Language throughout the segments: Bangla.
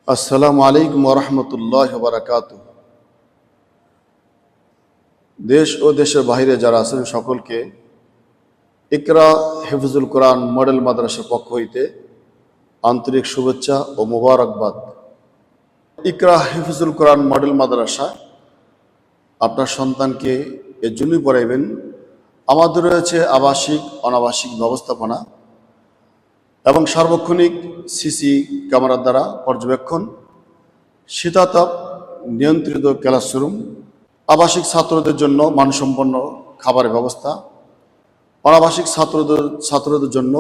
আসসালামু আলাইকুম ওয়া রাহমাতুল্লাহি ওয়া বারাকাতুহু। দেশ ও দেশের বাইরে যারা আছেন সকলকে ইকরা হিফজুল কোরআন মডেল মাদ্রাসার পক্ষ হইতে আন্তরিক শুভেচ্ছা ও মোবারকবাদ। ইকরা হিফজুল কোরআন মডেল মাদ্রাসা আপনার সন্তানকে এর জন্যই পড়াইবেন। আমাদের রয়েছে আবাসিক অনাবাসিক ব্যবস্থাপনা এবং সার্বক্ষণিক সিসি ক্যামেরার দ্বারা পর্যবেক্ষণ, শীতাতাপ নিয়ন্ত্রিত ক্লাসরুম, আবাসিক ছাত্রদের জন্য মানসম্পন্ন খাবারের ব্যবস্থা, অনাবাসিক ছাত্রদের জন্য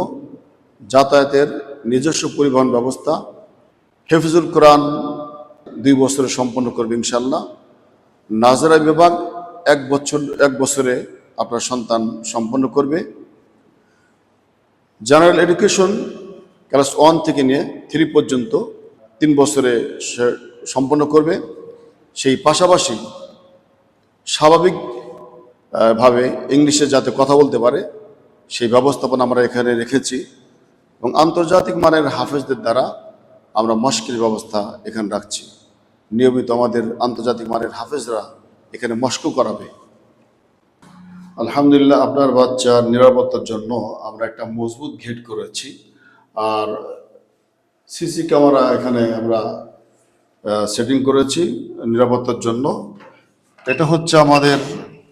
যাতায়াতের নিজস্ব পরিবহন ব্যবস্থা। হেফিজুল কোরআন 2 বছরে সম্পন্ন করবে ইনশাল্লাহ। নাজেরা বিভাগ 1 বছরে আপনার সন্তান সম্পন্ন করবে। জেনারেল এডুকেশন ক্লাস 1 থেকে নিয়ে 3 পর্যন্ত 3 বছরে সে সম্পন্ন করবে। সেই পাশাপাশি স্বাভাবিকভাবে ইংলিশে যাতে কথা বলতে পারে সেই ব্যবস্থাপনা আমরা এখানে রেখেছি এবং আন্তর্জাতিক মানের হাফেজদের দ্বারা আমরা মস্কের ব্যবস্থা এখানে রাখছি। নিয়মিত আমাদের আন্তর্জাতিক মানের হাফেজরা এখানে মস্কো করাবে। আলহামদুলিল্লাহ, আপনার বাচ্চার নিরাপত্তার জন্য আমরা একটা মজবুত গেট করেছি আর সিসি ক্যামেরা এখানে আমরা সেটিং করেছি নিরাপত্তার জন্য। এটা হচ্ছে আমাদের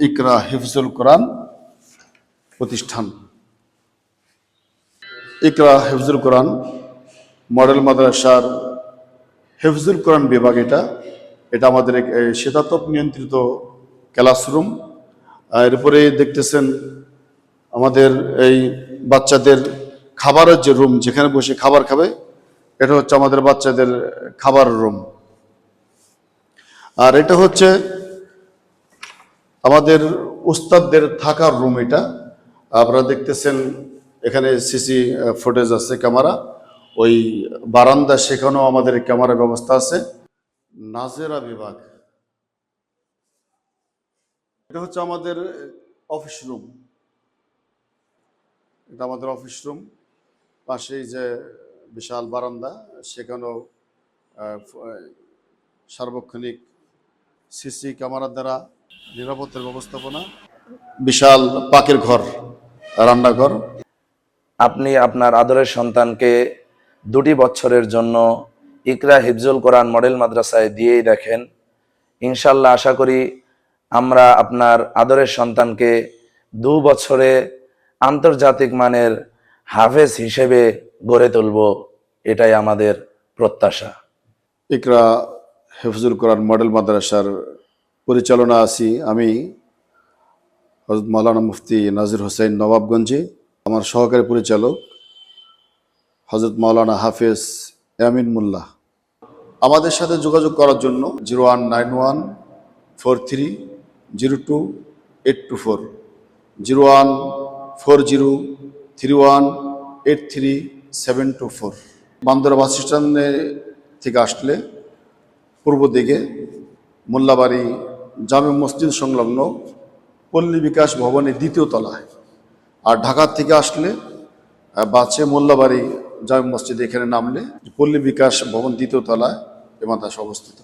ইকরা হিফজুল কোরআন প্রতিষ্ঠান। ইকরা হিফজুল কোরআন মডেল মাদ্রাসার হিফজুল কোরআন বিভাগ এটা আমাদের শীতাতপ নিয়ন্ত্রিত ক্লাসরুম। এরপরে দেখতেছেন আমাদের এই বাচ্চাদের খাবারের যে রুম, যেখানে বসে খাবার খাবে, এটা হচ্ছে আমাদের বাচ্চাদের খাবার রুম। আর এটা হচ্ছে আমাদের উস্তাদদের থাকার রুম। এটা আপনারা দেখতেছেন এখানে সিসি ফুটেজ আছে, ক্যামেরা। ওই বারান্দা, সেখানেও আমাদের ক্যামেরার ব্যবস্থা আছে। নাজেরা বিভাগ, এটা হচ্ছে আমাদের অফিস রুম। এটা আমাদের অফিস রুম। পাশেই যে বিশাল বারান্দা, সেখানেও সার্বক্ষণিক সিসি ক্যামেরার দ্বারা নিরাপত্তার ব্যবস্থাপনা। বিশাল পাকের ঘর, রান্নাঘর। আপনি আপনার আদরের সন্তানকে 2 বছরের জন্য ইকরা হিফজুল কোরআন মডেল মাদ্রাসায় দিয়েই দেখেন। ইনশাল্লাহ আশা করি আমরা আপনার আদরের সন্তানকে 2 বছরে আন্তর্জাতিক মানের হাফেজ হিসেবে গড়ে তুলব, এটাই আমাদের প্রত্যাশা। ইকরা হিফজুল কোরআন মডেল মাদ্রাসার পরিচালনা আছি আমি, হযরত মাওলানা মুফতি নাজির হোসেন নবাবগঞ্জি। আমার সহকারী পরিচালক হযরত মাওলানা হাফেজ ইয়ামিন মোল্লা। আমাদের সাথে যোগাযোগ করার জন্য 0191430284, 014031833724। বান্দরা বাস স্ট্যান্ডে থেকে আসলে পূর্ব দিকে মোল্লাবাড়ি জামে মসজিদ সংলগ্ন পল্লী বিকাশ ভবনের 2য় তলায়। আর ঢাকা থেকে আসলে বাসে মোল্লাবাড়ি জামে মসজিদ এখানে নামলে পল্লী বিকাশ ভবন 2য় তলায় এ মাদ্রাসা অবস্থিত।